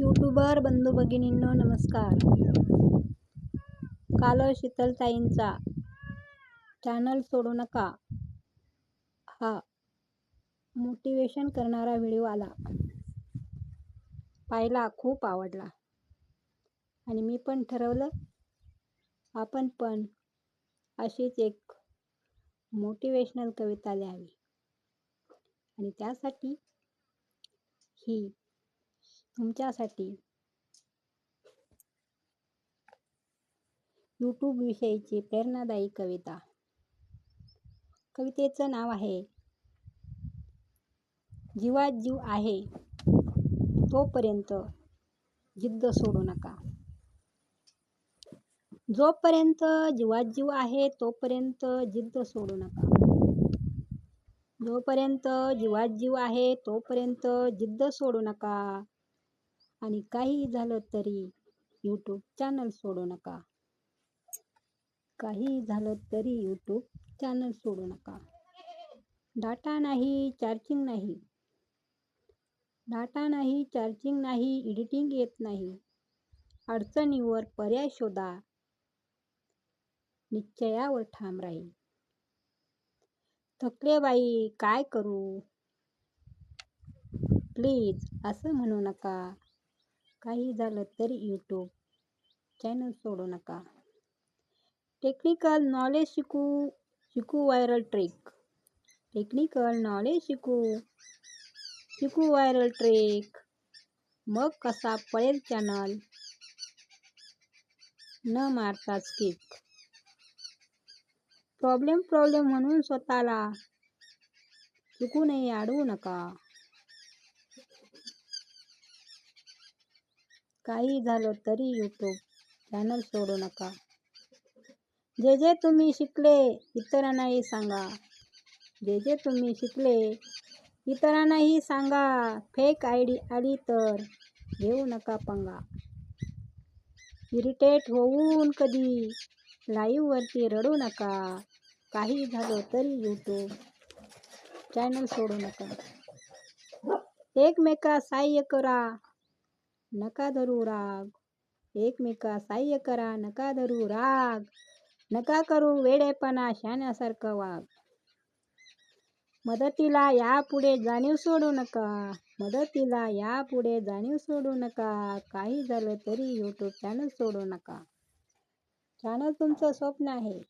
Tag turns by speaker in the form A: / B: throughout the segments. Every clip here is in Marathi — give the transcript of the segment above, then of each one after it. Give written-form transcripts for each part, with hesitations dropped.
A: यूट्यूबर बंधू भगिनींनो नमस्कार. काल शीतलताईंचा चॅनल सोडू नका हा मोटिवेशन करणारा व्हिडिओ आला. पाहिला, खूप आवडला आणि मी पण ठरवलं आपण पण अशीच एक मोटिवेशनल कविता लिहावी आणि त्यासाठी ही तुमच्यासाठी यूट्यूब विषयीची प्रेरणादायी कविता. कवितेचं नाव आहे जीवात जीव आहे तोपर्यंत जिद्द सोडू नका. जोपर्यंत जीवात जीव आहे तोपर्यंत जिद्द सोडू नका. जोपर्यंत जीवात जीव आहे तोपर्यंत जिद्द सोडू नका. आणि काही झालं तरी यूट्यूब चॅनल सोडू नका. काही झालं तरी यूट्यूब चॅनल सोडू नका. डाटा नाही, चार्जिंग नाही. डाटा नाही, चार्जिंग नाही, एडिटिंग येत नाही. अडचणीवर पर्याय शोधा, निश्चयावर ठाम राहील. थकले बाई काय करू, प्लीज असं म्हणू नका. काही झालं तरी यूट्यूब चॅनल सोडू नका. टेक्निकल नॉलेज शिकू व्हायरल ट्रिक. टेक्निकल नॉलेज शिकू व्हायरल ट्रिक. मग कसा पळेल चॅनल न मारता स्किप. प्रॉब्लेम म्हणून स्वतःला चुकूनही अडवू नका. काही झालं तरी यूट्यूब चॅनल सोडू नका. जे तुम्ही शिकले इतरांनाही सांगा. जे तुम्ही शिकले इतरांनाही सांगा. फेक आयडी आली तर घेऊ नका पंगा. इरिटेट होऊन कधी लाईव्ह वरती रडू नका. काही झालं तरी यूट्यूब चॅनल सोडू नका. एकमेका सहाय्य करा, नका धरू राग. एकमेका सहाय्य करा, नका धरू राग. नका करू वेडेपणा, शहाण्यासारखं वाग. मदतीला यापुढे जाणीव सोडू नका. मदतीला यापुढे जाणीव सोडू नका. काही झालं तरी यूट्यूब चॅनल सोडू नका. चॅनल तुमचं स्वप्न आहे.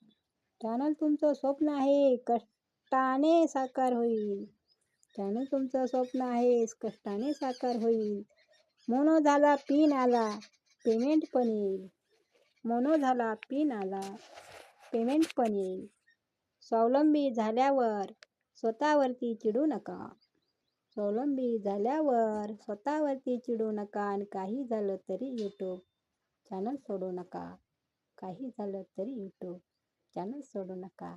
A: चॅनल तुमचं स्वप्न आहे, कष्टाने साकार होईल. चॅनल तुमचं स्वप्न आहे, कष्टाने साकार होईल. मोनो झाला, पिन आला, पेमेंट पण येईल. मोनो झाला, पिन आला, पेमेंट पण येईल. स्वावलंबी झाल्यावर स्वतःवरती चिडू नका. स्वावलंबी झाल्यावर स्वतःवरती चिडू नका. आणि काही झालं तरी यूट्यूब चॅनल सोडू नका. काही झालं तरी यूट्यूब चॅनल सोडू नका.